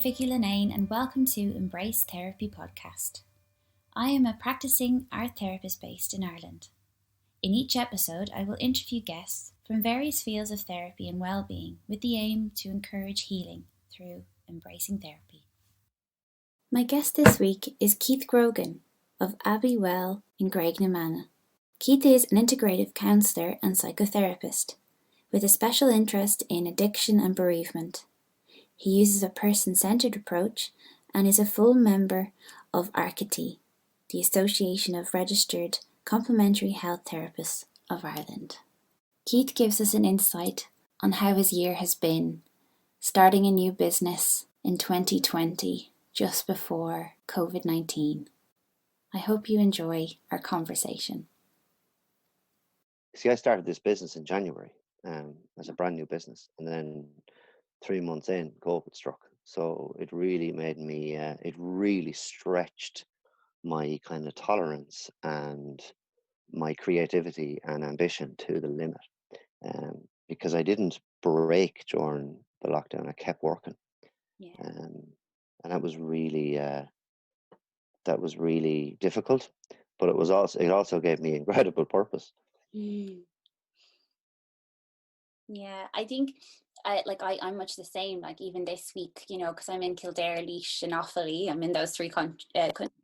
Vicky Linnane and welcome to Embrace Therapy podcast. I am a practicing art therapist based in Ireland. In each episode, I will interview guests from various fields of therapy and well-being with the aim to encourage healing through embracing therapy. My guest this week is Keith Grogan of Abbeywell in Graiguenamanagh. Keith is an integrative counsellor and psychotherapist with a special interest in addiction and bereavement. He uses a person-centred approach and is a full member of ARCAT, the Association of Registered Complementary Health Therapists of Ireland. Keith gives us an insight on how his year has been, starting a new business in 2020, just before COVID-19. I hope you enjoy our conversation. See, I started this business in January as a brand new business, and then 3 months in, COVID struck. So it really made me, it really stretched my kind of tolerance and my creativity and ambition to the limit. Because I didn't break during the lockdown, I kept working. Yeah. And that was really difficult, but it also gave me incredible purpose. Yeah, I think I'm much the same, like even this week, because I'm in Kildare, Laois and Offaly, I'm in those three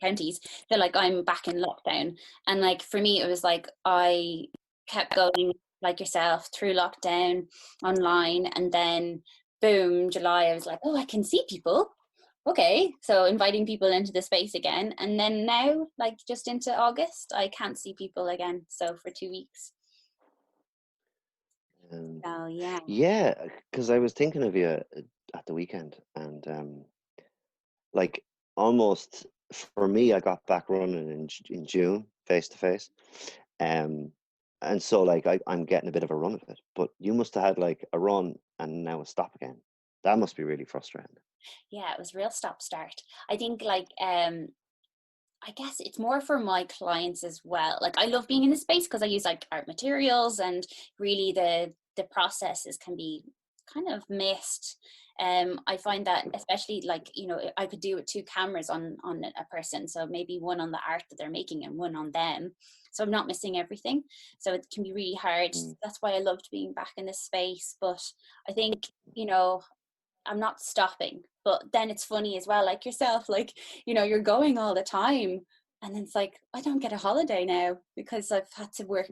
counties, so like I'm back in lockdown, and like for me it was like I kept going like yourself through lockdown online, and then boom, July I was like, oh, I can see people, okay, so inviting people into the space again, and then now like just into August I can't see people again, so for 2 weeks. Oh yeah, because I was thinking of you at the weekend, and like almost for me, I got back running in June face to face, and so like I'm getting a bit of a run of it. But you must have had like a run and now a stop again. That must be really frustrating. Yeah, it was real stop start. I think like I guess it's more for my clients as well. Like I love being in the space because I use like art materials, and really the processes can be kind of missed. I find that especially like, I could do with 2 cameras on a person. So maybe one on the art that they're making and one on them. So I'm not missing everything. So it can be really hard. That's why I loved being back in this space. But I think, I'm not stopping. But then it's funny as well, like yourself, like, you're going all the time. And then it's like, I don't get a holiday now because I've had to work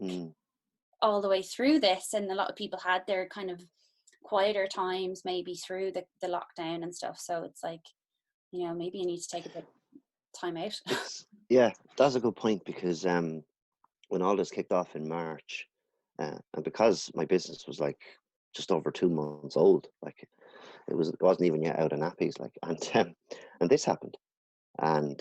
all the way through this. And a lot of people had their kind of quieter times maybe through the lockdown and stuff. So it's like, maybe you need to take a bit of time out. Yeah, that's a good point, because when all this kicked off in March, and because my business was like just over 2 months old, like it wasn't even yet out of nappies, like, and this happened, and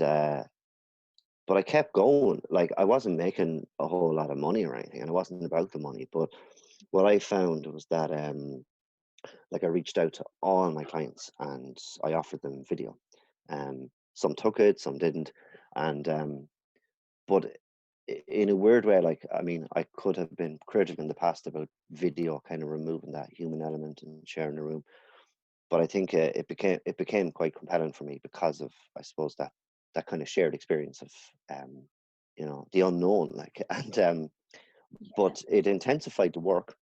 but I kept going. Like I wasn't making a whole lot of money or anything, and it wasn't about the money. But what I found was that like I reached out to all my clients and I offered them video. Some took it, some didn't, and but in a weird way, like, I mean, I could have been critical in the past about video kind of removing that human element and sharing a room. But I think it became quite compelling for me because of, I suppose, that kind of shared experience of the unknown, like, and but it intensified the work.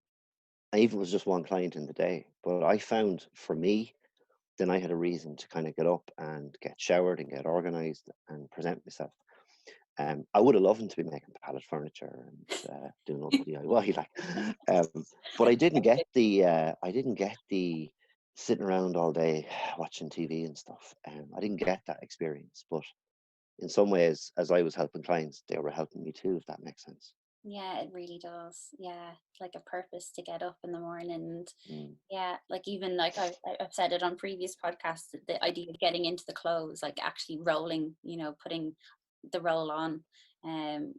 Even if it was just one client in the day, but I found for me, then I had a reason to kind of get up and get showered and get organized and present myself. I would have loved to be making pallet furniture and doing all the DIY, like, but I didn't get the sitting around all day watching TV and stuff. I didn't get that experience, but in some ways, as I was helping clients, they were helping me too, if that makes sense. Yeah, it really does. Yeah, like a purpose to get up in the morning. And yeah, like even like I've said it on previous podcasts, the idea of getting into the clothes, like actually rolling, putting the roll on,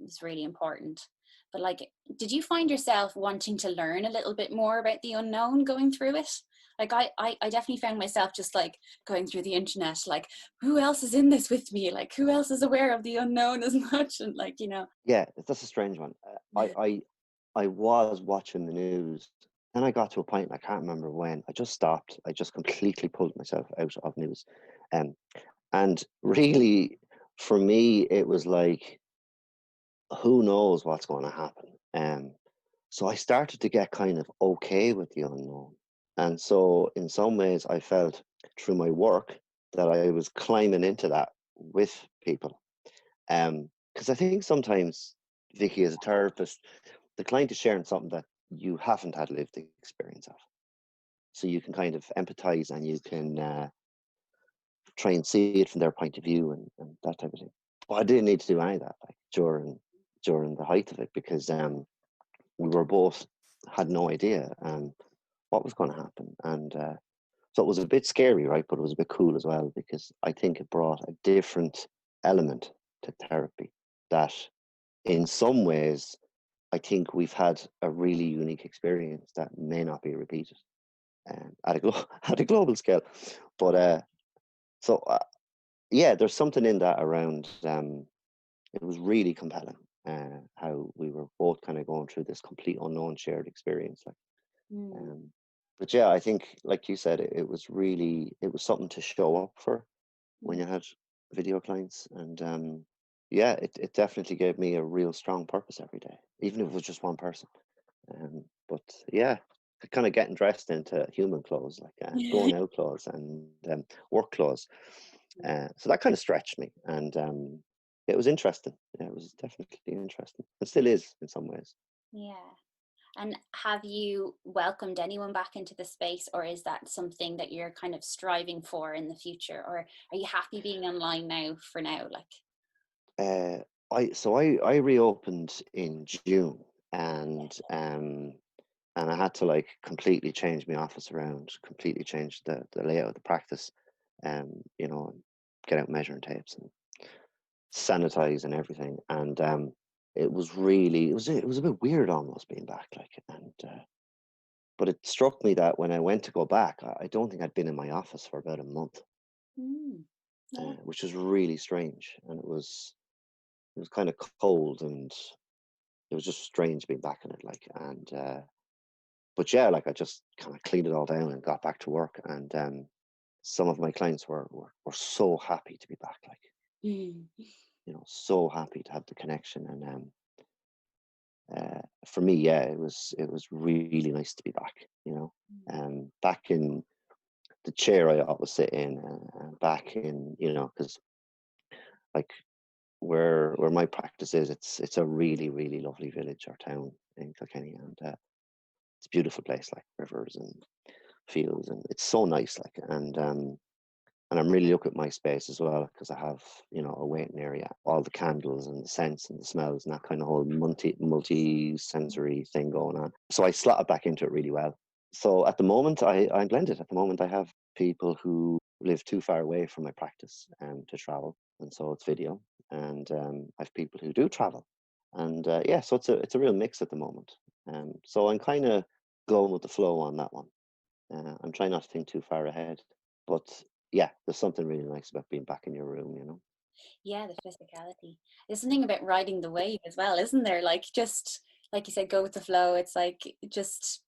is really important. But like, did you find yourself wanting to learn a little bit more about the unknown going through it? Like I definitely found myself just like going through the internet, like who else is in this with me? Like who else is aware of the unknown as much? And like, Yeah, that's a strange one. I was watching the news then I got to a point, I can't remember when, I just stopped. I just completely pulled myself out of news. And really, for me, it was like, who knows what's going to happen? So I started to get kind of okay with the unknown. And so in some ways, I felt through my work that I was climbing into that with people. Because I think sometimes, Vicky, as a therapist, the client is sharing something that you haven't had lived experience of. So you can kind of empathize, and you can try and see it from their point of view, and that type of thing. But I didn't need to do any of that, like during the height of it, because we were both had no idea what was going to happen. And so it was a bit scary, right? But it was a bit cool as well, because I think it brought a different element to therapy that in some ways I think we've had a really unique experience that may not be repeated at at a global scale. But so yeah, there's something in that around. It was really compelling how we were both kind of going through this complete unknown shared experience. Like, but yeah, I think, like you said, it was something to show up for when you had video clients, and yeah, it definitely gave me a real strong purpose every day, even if it was just one person. But yeah, kind of getting dressed into human clothes, like going out clothes and work clothes. So that kind of stretched me, and it was interesting. Yeah, it was definitely interesting. It still is in some ways. Yeah. And have you welcomed anyone back into the space, or is that something that you're kind of striving for in the future, or are you happy being online now for now? Like, I reopened in June, and I had to like completely change my office around, completely change the layout of the practice, you know, get out measuring tapes and sanitize and everything. And it was really, it was a bit weird almost being back, like, and but it struck me that when I went to go back, I don't think I'd been in my office for about a month, yeah. which was really strange. And it was kind of cold, and it was just strange being back in it, like. And but yeah, like I just kind of cleaned it all down and got back to work. And some of my clients were so happy to be back, like, so happy to have the connection. And for me, yeah, it was really nice to be back, back in the chair I always sit in, back in, because like where my practice is, it's a really, really lovely village or town in Kilkenny, and it's a beautiful place, like rivers and fields, and it's so nice, like. And I'm really looking at my space as well, because I have, a waiting area, all the candles and the scents and the smells and that kind of whole multi-sensory thing going on. So I slot it back into it really well. So at the moment, I'm blended. At the moment, I have people who live too far away from my practice to travel, and so it's video. And I have people who do travel, and yeah, so it's a real mix at the moment. So I'm kind of going with the flow on that one. I'm trying not to think too far ahead, but yeah, there's something really nice about being back in your room. Yeah, the physicality. There's something about riding the wave as well, isn't there? Like, just like you said, go with the flow. It's like just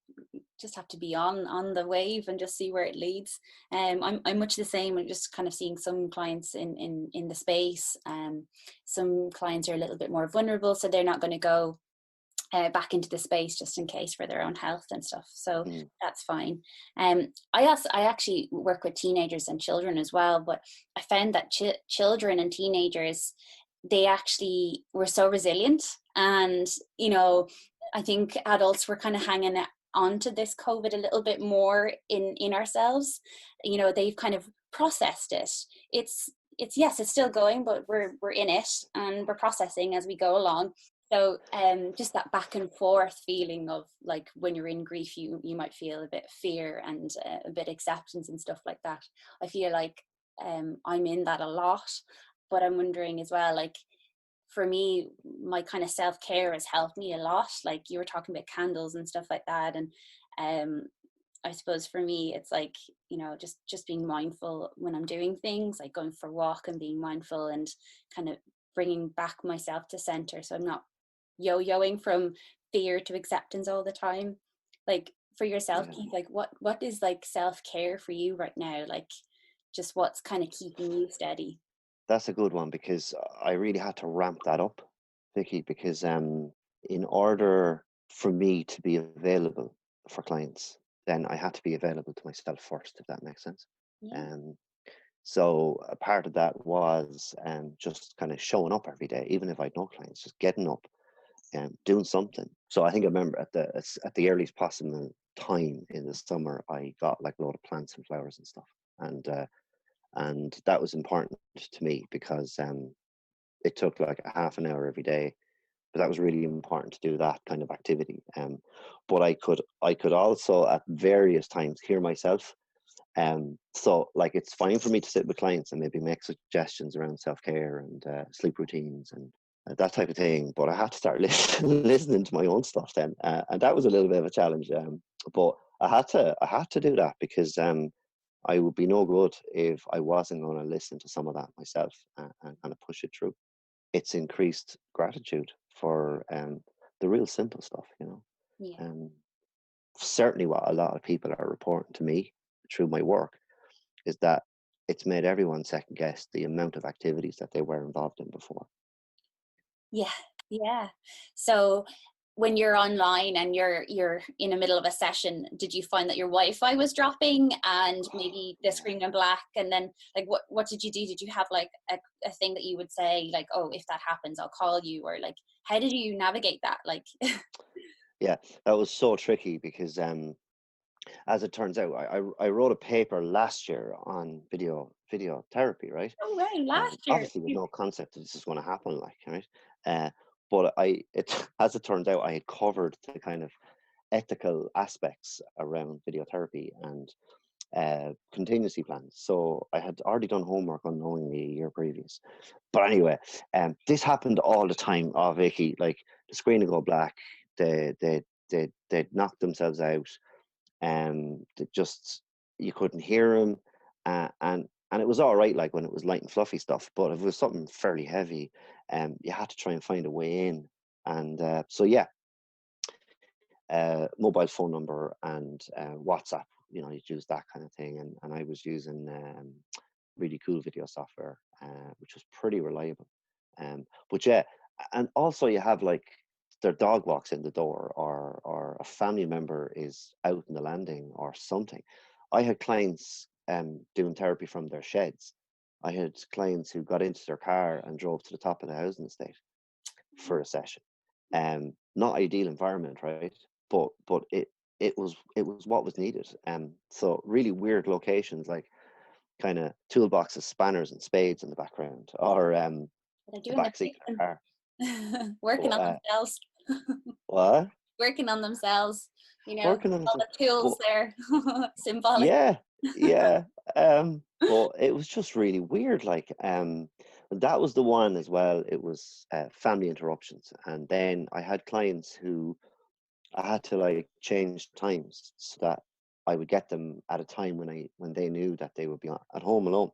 have to be on the wave and just see where it leads. I'm much the same. I'm just kind of seeing some clients in the space. Some clients are a little bit more vulnerable, so they're not going to go back into the space just in case for their own health and stuff. So that's fine. I actually work with teenagers and children as well, but I found that children and teenagers, they actually were so resilient. And, I think adults were kind of hanging onto this COVID a little bit more in ourselves. They've kind of processed it. It's yes, it's still going, but we're in it and we're processing as we go along. So just that back and forth feeling of, like, when you're in grief, you might feel a bit of fear and a bit acceptance and stuff like that. I feel like I'm in that a lot, but I'm wondering as well, like, for me, my kind of self-care has helped me a lot. Like, you were talking about candles and stuff like that. And I suppose for me, it's like, just being mindful when I'm doing things, like going for a walk and being mindful and kind of bringing back myself to center. So I'm not yo-yoing from fear to acceptance all the time. Like, for yourself, Yeah, Keith, like what is like self-care for you right now? Like just what's kind of keeping you steady? that's a good one because I really had to ramp that up, Vicky, because in order for me to be available for clients, then I had to be available to myself first, if that makes sense. Yeah. Um, so a part of that was just kind of showing up every day, even if I had no clients, just getting up and doing something. So I think I remember at the earliest possible time in the summer, I got like a lot of plants and flowers and stuff, and that was important to me because it took like a half an hour every day, but that was really important to do that kind of activity. But I could also at various times hear myself. So like it's fine for me to sit with clients and maybe make suggestions around self-care and sleep routines and that type of thing. But I had to start listening to my own stuff then, and that was a little bit of a challenge. But I had to do that because I would be no good if I wasn't going to listen to some of that myself and kind of push it through. It's increased gratitude for the real simple stuff, you know. Yeah. Um, Certainly, what a lot of people are reporting to me through my work is that it's made everyone second guess the amount of activities that they were involved in before. Yeah. Yeah. So when you're online and you're in the middle of a session, did you find that your Wi-Fi was dropping and maybe the screen went black? And then like what did you do? Did you have like a thing that you would say like, oh, if that happens, I'll call you, or like how did you navigate that? Like Yeah, that was so tricky because as it turns out, I wrote a paper last year on video therapy, right? oh right, last year. Obviously with no concept that this is going to happen, like, right? But as it turns out, I had covered the kind of ethical aspects around video therapy and contingency plans. So I had already done homework unknowingly a year previous. But anyway, this happened all the time. Oh, Vicky, like the screen would go black. They'd knock themselves out. They just you couldn't hear them, and it was all right, like when it was light and fluffy stuff. But if it was something fairly heavy, you had to try and find a way in. And so yeah, mobile phone number and WhatsApp. You know, you'd use that kind of thing. And I was using really cool video software, which was pretty reliable. But yeah, and also you have like their dog walks in the door, or a family member is out in the landing or something. I had clients doing therapy from their sheds. I had clients who got into their car and drove to the top of the housing estate for a session. Not ideal environment, right? But it was what was needed. So really weird locations, like kind of toolboxes, spanners, and spades in the background, or They're the doing the back seat of the car. But working on themselves. what? Working on themselves, Working on all it. the tools But there. Symbolic. yeah, yeah. But it was just really weird. Like that was the one as well. It was family interruptions, and then I had clients who I had to like change times so that I would get them at a time when they knew that they would be at home alone.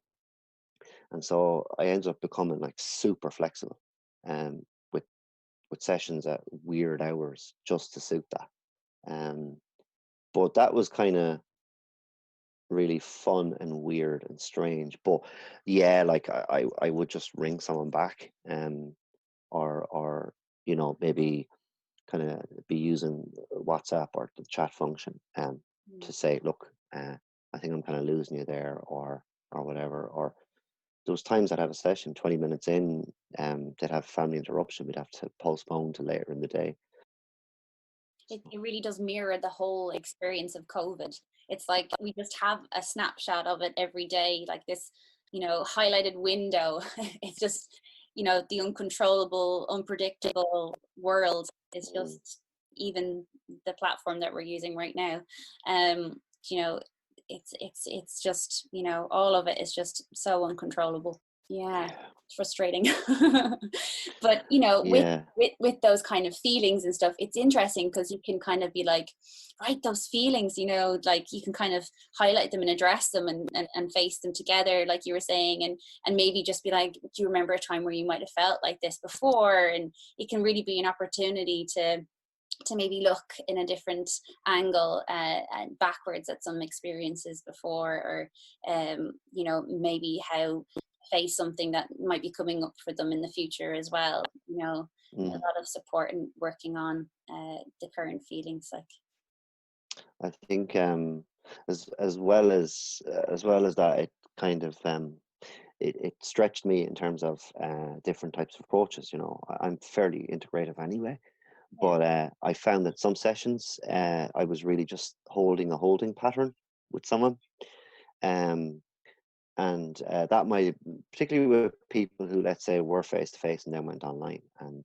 And so I ended up becoming like super flexible, um, with sessions at weird hours just to suit that. Um, but that was kind of really fun and weird and strange. But yeah, like I would just ring someone back, or maybe kind of be using WhatsApp or the chat function to say, look, I think I'm kind of losing you there, or whatever. Or those times I'd have a session 20 minutes in, they'd have family interruption, we'd have to postpone to later in the day. It really does mirror the whole experience of COVID. It's like we just have a snapshot of it every day, like this, highlighted window. It's just, the uncontrollable, unpredictable world is Mm, just even the platform that we're using right now. Um, you know, it's just, all of it is just so uncontrollable. Yeah, yeah, frustrating. But with yeah, with those kind of feelings and stuff, it's interesting because you can kind of be like, right, those feelings, like you can kind of highlight them and address them and face them together, like you were saying, and maybe just be like, do you remember a time where you might have felt like this before? And it can really be an opportunity to to maybe look in a different angle and backwards at some experiences before, or you know, maybe how face something that might be coming up for them in the future as well. You know, a lot of support and working on the current feelings. Like, I think as well as that, it kind of it stretched me in terms of different types of approaches. You know, I'm fairly integrative anyway, but I found that some sessions I was really just holding a holding pattern with someone, and that might, particularly with people who, let's say, were face to face and then went online, and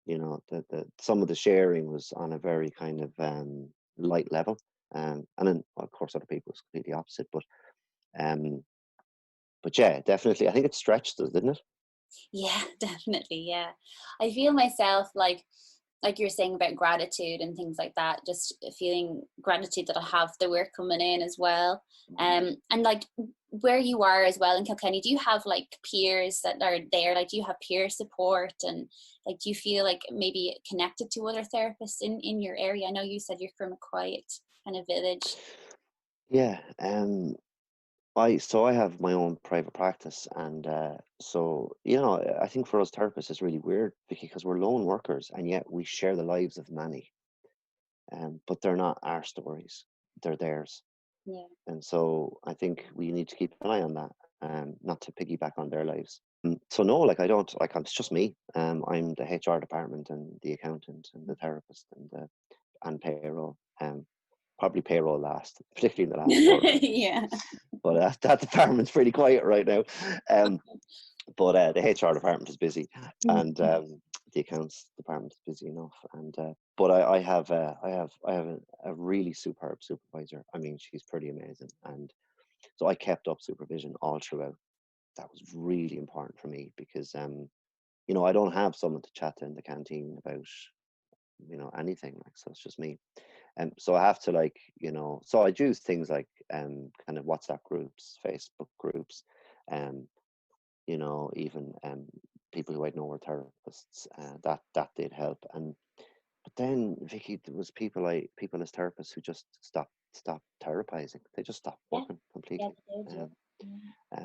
you know, the some of the sharing was on a very kind of light level, and then of course other people was completely opposite, um, but yeah, definitely, I think it stretched us, didn't it? yeah, definitely. Yeah. I feel myself like you're saying about gratitude and things like that, just feeling gratitude that I have the work coming in as well. And like where you are as well in Kilkenny, do you have like peers that are there? Like, do you have peer support, and like, do you feel like maybe connected to other therapists in your area? I know you said you're from a quiet kind of village. Yeah. I have my own private practice, and so, you know, I think for us therapists it's really weird because we're lone workers and yet we share the lives of many, but they're not our stories, they're theirs. Yeah. And so I think we need to keep an eye on that, not to piggyback on their lives. So no, like I don't, like, it's just me. I'm the HR department and the accountant and the therapist and payroll. Probably payroll last, particularly in the last quarter. Yeah. But that department's pretty quiet right now. But the HR department is busy, and the accounts department is busy enough. And but I have a really superb supervisor. I mean, she's pretty amazing, and so I kept up supervision all throughout. That was really important for me because you know, I don't have someone to chat to in the canteen about, you know, anything, like, so it's just me. So I have to, like, you know, so I use things like kind of WhatsApp groups, Facebook groups, um you know, even people who I know were therapists, that did help. And but then, Vicky, there was people as therapists who just stopped therapizing. They just stopped Yeah. working Yeah. completely. They did.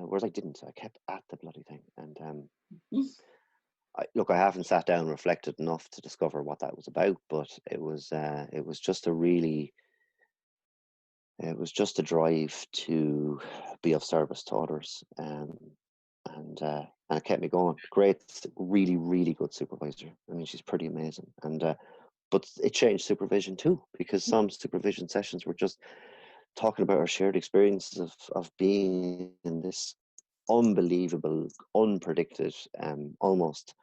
Whereas I didn't. I kept at the bloody thing. And Yeah. look, I haven't sat down and reflected enough to discover what that was about, but it was just a really, it was just a drive to be of service to others, and it kept me going. Great, really, really good supervisor. I mean, she's pretty amazing. And but it changed supervision too, because some supervision sessions were just talking about our shared experiences of being in this unbelievable, unpredicted, almost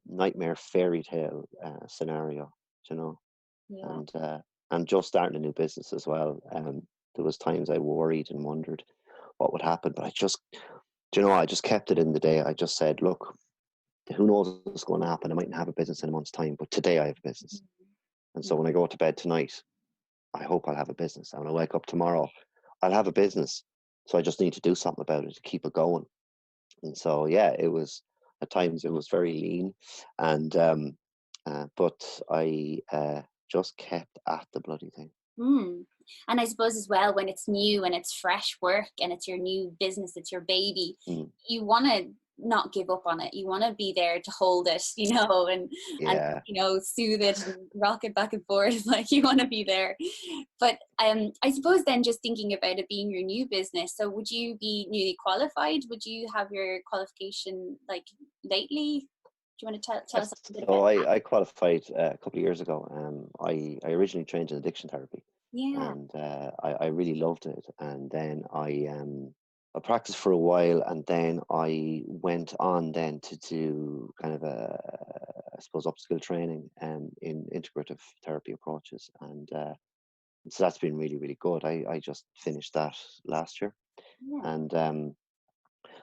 nightmare fairy tale scenario, you know. Yeah. And just starting a new business as well. There was times I worried and wondered what would happen, but I just, you know, I just kept it in the day. I just said, look, who knows what's going to happen? I mightn't have a business in a month's time, but today I have a business. And so when I go to bed tonight, I hope I'll have a business. And when I wake up tomorrow, I'll have a business. So I just need to do something about it to keep it going. And so, yeah, it was, at times it was very lean, and but I just kept at the bloody thing. And I suppose as well, when it's new and it's fresh work and it's your new business, it's your baby, you want to not give up on it. You want to be there to hold it, you know, and Yeah. you know, soothe it and rock it back and forth. Like, you want to be there. But I suppose then, just thinking about it being your new business, so would you be newly qualified? Would you have your qualification like lately? Do you want to tell us a bit So about that? I qualified a couple of years ago. I originally trained in addiction therapy, Yeah. and I really loved it. And then I practiced for a while, and then I went on then to do kind of I suppose, upskill training in integrative therapy approaches, and so that's been really, really good. I just finished that last year, Yeah. and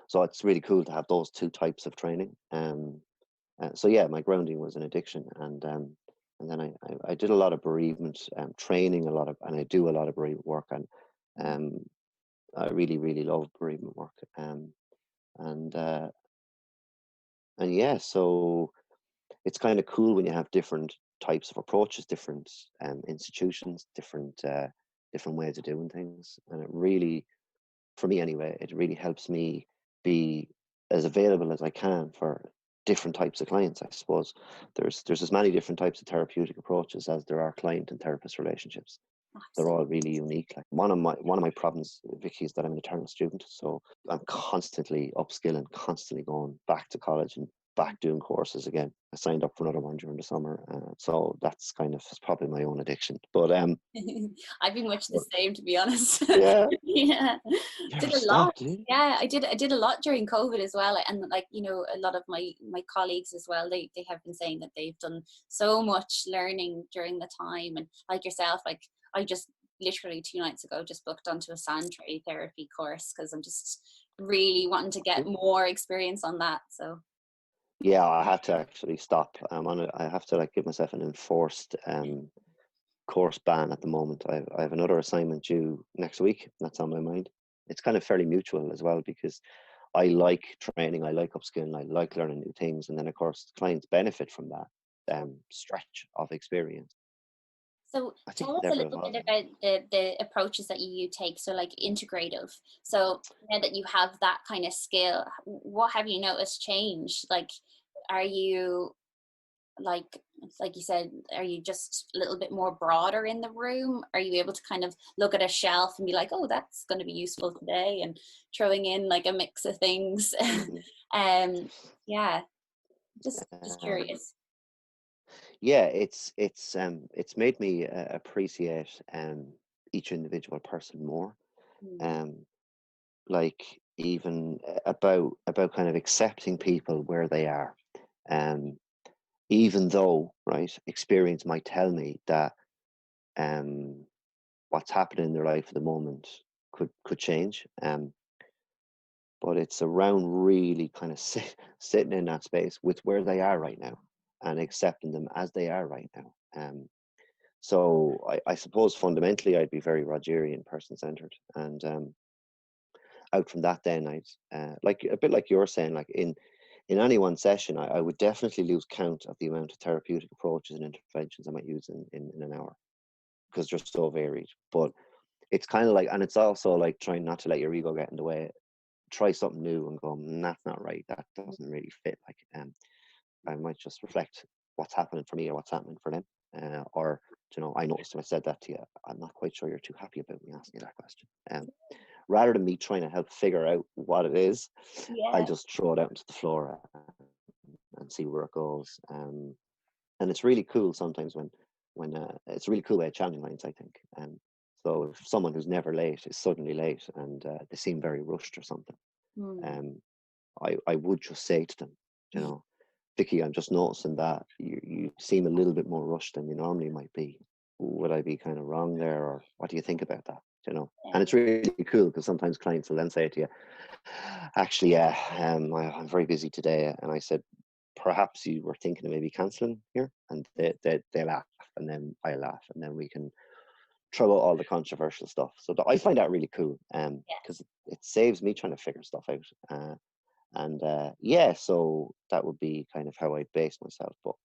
so it's really cool to have those two types of training. So yeah, my grounding was in addiction, and then I did a lot of bereavement training, and I do a lot of bereavement work, and I really, really love bereavement work, and yeah, so it's kind of cool when you have different types of approaches, different institutions, different ways of doing things. And it really, for me anyway, it really helps me be as available as I can for different types of clients. I suppose there's as many different types of therapeutic approaches as there are client and therapist relationships. They're all really unique. Like one of my problems, Vicky, is that I'm an eternal student, so I'm constantly upskilling, constantly going back to college and back doing courses again. I signed up for another one during the summer, so that's kind of, it's probably my own addiction. But I'd be much the same, to be honest. Yeah. Yeah, did a lot. Stopped, eh? Yeah, I did a lot during COVID as well, and like, you know, a lot of my colleagues as well, they have been saying that they've done so much learning during the time. And like yourself, like I just literally 2 nights ago just booked onto a sand tray therapy course because I'm just really wanting to get more experience on that. So yeah, I have to actually stop. I have to like give myself an enforced course ban at the moment. I have another assignment due next week. That's on my mind. It's kind of fairly mutual as well, because I like training, I like upskilling, I like learning new things, and then of course clients benefit from that stretch of experience. So I think tell it's us a ever little bit evolving. about the approaches that you take. So like integrative. So now that you have that kind of skill, what have you noticed change? Like, are you like you said, are you just a little bit more broader in the room? Are you able to kind of look at a shelf and be like, oh, that's going to be useful today, and throwing in like a mix of things? Yeah, just Um, curious. yeah, it's made me appreciate each individual person more. Mm. Um, like even about kind of accepting people where they are. Um, even though, right, experience might tell me that what's happening in their life at the moment could change. But it's around really kind of sitting in that space with where they are right now and accepting them as they are right now. So I suppose fundamentally I'd be very Rogerian, person centered, and out from that, then I'd like a bit like you're saying, like in any one session, I would definitely lose count of the amount of therapeutic approaches and interventions I might use in an hour, because they're so varied. But it's kind of like, and it's also like trying not to let your ego get in the way. Try something new and go, that's not right. That doesn't really fit. Like, I might just reflect what's happening for me or what's happening for them. Or, you know, I noticed when I said that to you, I'm not quite sure you're too happy about me asking you that question. Rather than me trying to help figure out what it is, I Yeah. just throw it out into the floor and see where it goes. And it's really cool sometimes when it's a really cool way of challenging clients, I think. So if someone who's never late is suddenly late and they seem very rushed or something, Mm. um, I would just say to them, you know, Vicky, I'm just noticing that you seem a little bit more rushed than you normally might be. Would I be kind of wrong there, or what do you think about that? You know, and it's really cool because sometimes clients will then say to you, actually, yeah, I'm very busy today, and I said, perhaps you were thinking of maybe cancelling here, and they laugh, and then I laugh, and then we can throw out all the controversial stuff. So I find that really cool, because it saves me trying to figure stuff out. And yeah, so that would be kind of how I base myself. But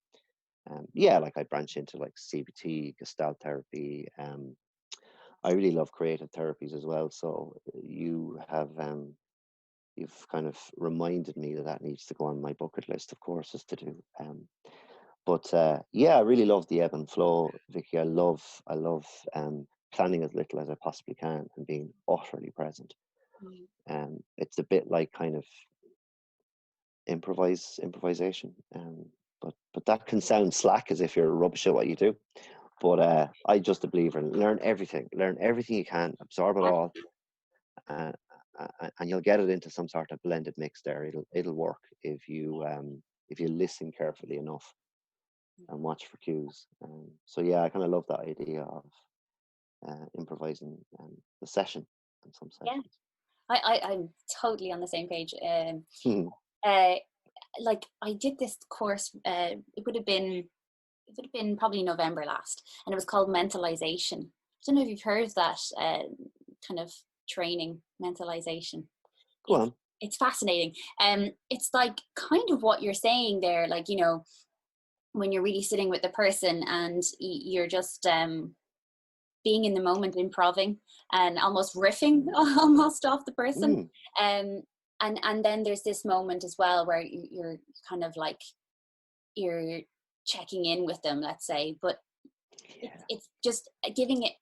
yeah, like I branch into like CBT, Gestalt therapy. I really love creative therapies as well. So you've kind of reminded me that needs to go on my bucket list of courses to do. But yeah, I really love the ebb and flow, Vicky. I love planning as little as I possibly can and being utterly present. It's a bit like kind of improvisation. But that can sound slack, as if you're rubbish at what you do. But I just a believer in learn everything you can, absorb it all, uh, and you'll get it into some sort of blended mix there. It'll work if you listen carefully enough and watch for cues. So yeah, I kind of love that idea of improvising the session in some Yeah, sessions. I'm totally on the same page. Hmm. Like I did this course. It would have been probably November last, and it was called mentalization. I don't know if you've heard of that kind of training, mentalization. Go It's on. it's fascinating. It's like kind of what you're saying there, like, you know, when you're really sitting with the person and you're just being in the moment, improving and almost riffing almost off the person. And then there's this moment as well where you're kind of like, you're checking in with them, let's say, but it's just giving it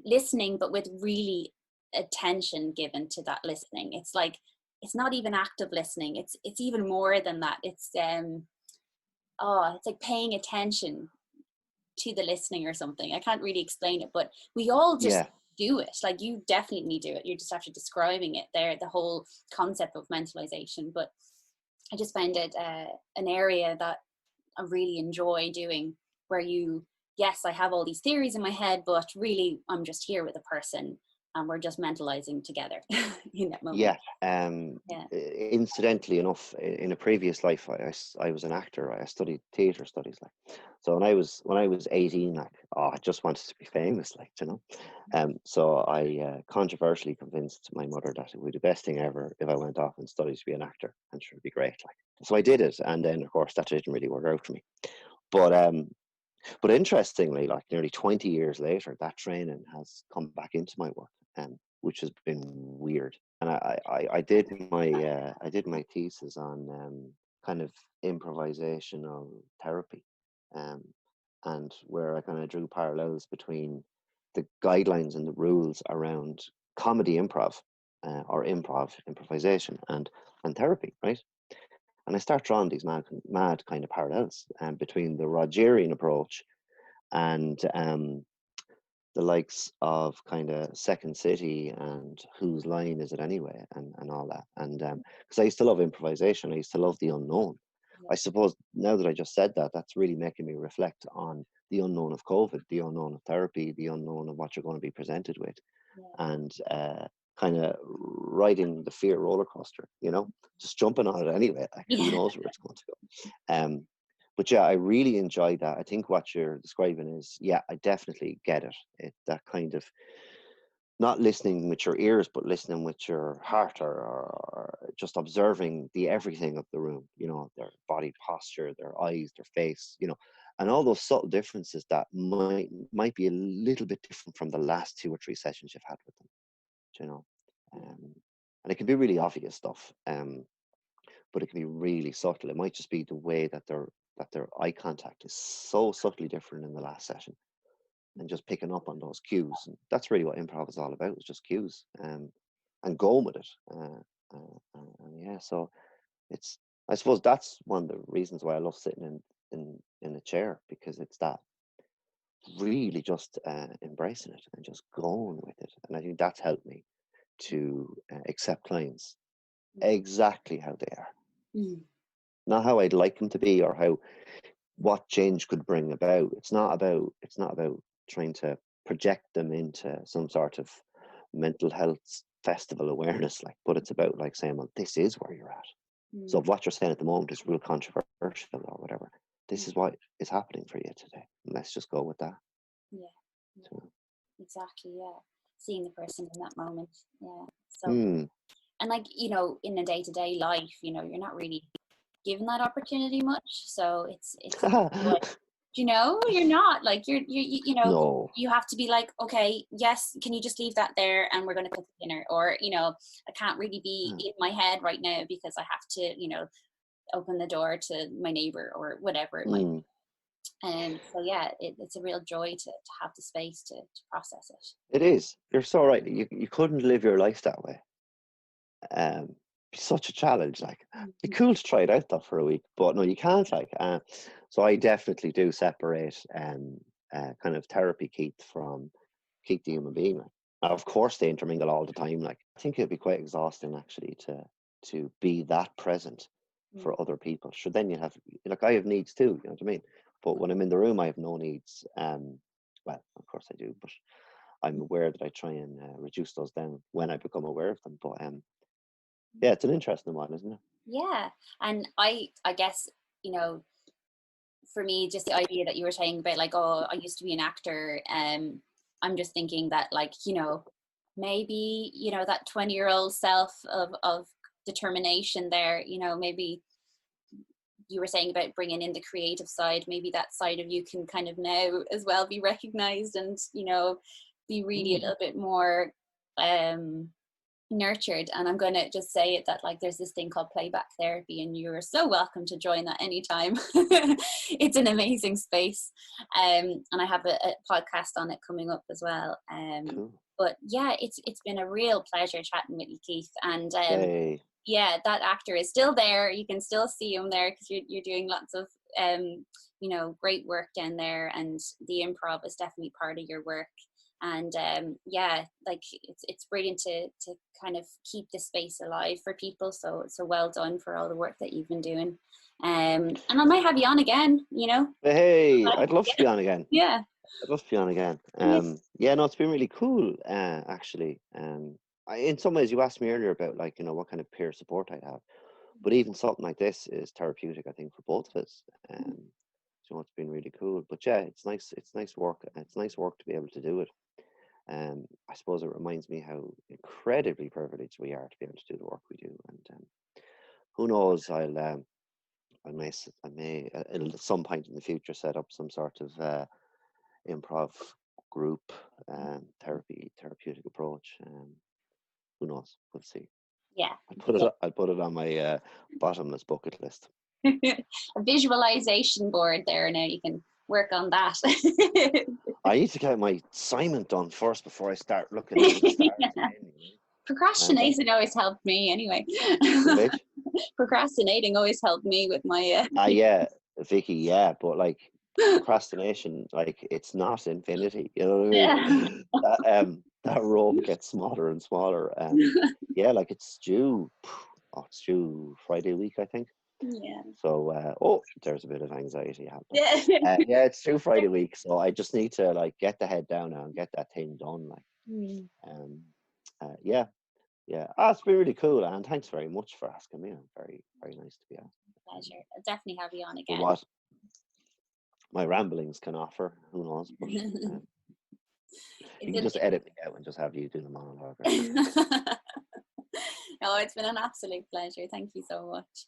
listening, but with really attention given to that listening. It's like, it's not even active listening, it's even more than that. It's it's like paying attention to the listening or something. I can't really explain it, but we all just do it. Like, you definitely do it, you're just after describing it there, the whole concept of mentalization. But I just find it an area that I really enjoy doing, where yes, I have all these theories in my head, but really I'm just here with a person and we're just mentalizing together in that moment. Incidentally enough, in a previous life, I was an actor. I studied theatre studies, like. So when I was 18, like, I just wanted to be famous, like, you know. So I controversially convinced my mother that it would be the best thing ever if I went off and studied to be an actor, and sure, it'd be great, like. So I did it, and then of course that didn't really work out for me. But interestingly, like, nearly 20 years later, that training has come back into my work, which has been weird. And I did my thesis on kind of improvisational therapy, and where I kind of drew parallels between the guidelines and the rules around comedy improv, or improvisation, and therapy, right? And I start drawing these mad kind of parallels between the Rogerian approach and the likes of kind of Second City and Whose Line Is It Anyway, and all that. And because I used to love improvisation, I used to love the unknown. I suppose now that I just said that, that's really making me reflect on the unknown of COVID, the unknown of therapy, the unknown of what you're going to be presented with, and kind of riding the fear roller coaster, you know, just jumping on it anyway. Like, who knows where it's going to go. But yeah, I really enjoyed that. I think what you're describing is, I definitely get it. That kind of not listening with your ears, but listening with your heart, or just observing the everything of the room, you know, their body posture, their eyes, their face, you know, and all those subtle differences that might be a little bit different from the last 2 or 3 sessions you've had with them, you know. And it can be really obvious stuff, but it can be really subtle. It might just be the way that their eye contact is so subtly different in the last session, and just picking up on those cues. And that's really what improv is all about, is just cues, and going with it. So I suppose that's one of the reasons why I love sitting in a chair, because it's that really just embracing it and just going with it. And I think that's helped me to accept clients exactly how they are. Not how I'd like them to be, or what change could bring about. It's not about trying to project them into some sort of mental health festival awareness, like, but it's about like saying, well, this is where you're at. So if what you're saying at the moment is real controversial or whatever, this is what is happening for you today. And let's just go with that. So. Exactly. Seeing the person in that moment. So and, like, you know, in a day-to-day life, you know, you're not really given that opportunity much, so it's like, you know, you're not like, you know, no. You have to be like, okay, yes, can you just leave that there and we're going to cook dinner, or, you know, I can't really be in my head right now because I have to, you know, open the door to my neighbor or whatever it might be. And so it's a real joy to have the space to process it. It is. You're so right. You couldn't live your life that way. Such a challenge. Like, it'd be cool to try it out though for a week, but no, you can't. Like, so I definitely do separate kind of therapy Keith from Keith the human being. Like, of course they intermingle all the time. Like, I think it'd be quite exhausting actually to be that present for other people. Sure, then you have, like, I have needs too, you know what I mean? But when I'm in the room, I have no needs. Well, of course I do, but I'm aware that I try and reduce those down when I become aware of them. But it's an interesting one, isn't it? Yeah, and I guess, you know, for me, just the idea that you were saying about, like, oh, I used to be an actor, I'm just thinking that, like, you know, maybe, you know, that 20-year-old self of determination there, you know, maybe you were saying about bringing in the creative side, maybe that side of you can kind of now as well be recognized and, you know, be really a little bit more nurtured. And I'm going to just say it, that like there's this thing called playback therapy, and you're so welcome to join that anytime. It's an amazing space, and I have a podcast on it coming up as well. Cool. But yeah, it's been a real pleasure chatting with you, Keith. And Yay. yeah, that actor is still there. You can still see him there because you're doing lots of you know, great work down there, and the improv is definitely part of your work. And yeah, like it's brilliant to kind of keep the space alive for people. So well done for all the work that you've been doing. And I might have you on again, you know. Hey, I'd love to be on again. Yeah. I'd love to be on again. Yeah, no, it's been really cool, actually. In some ways, you asked me earlier about, like, you know, what kind of peer support I'd have. But even something like this is therapeutic, I think, for both of us. So it's been really cool. But yeah, it's nice work. It's nice work to be able to do it. I suppose it reminds me how incredibly privileged we are to be able to do the work we do. And who knows, I may at some point in the future set up some sort of improv group, therapeutic approach. Who knows? We'll see. Yeah. I'll put it on my bottomless bucket list. A visualization board there. Now you can work on that. I need to get my assignment done first before I start looking at the stars. Yeah. Procrastinating always helped me anyway. Procrastinating always helped me with my yeah, Vicky, yeah, but like procrastination, like, it's not infinity, you know what I mean? Yeah. That rope gets smaller and smaller. Yeah, like it's due Friday week, I think. Yeah. So there's a bit of anxiety happening. Yeah. Yeah, it's due Friday week, so I just need to, like, get the head down now and get that thing done, like. Yeah. It's been really cool, and thanks very much for asking me. I'm very, very nice to be asked. Pleasure. I'll definitely have you on again. What my ramblings can offer, who knows? But you can just edit me out and just have you do the monologue. No, it's been an absolute pleasure. Thank you so much.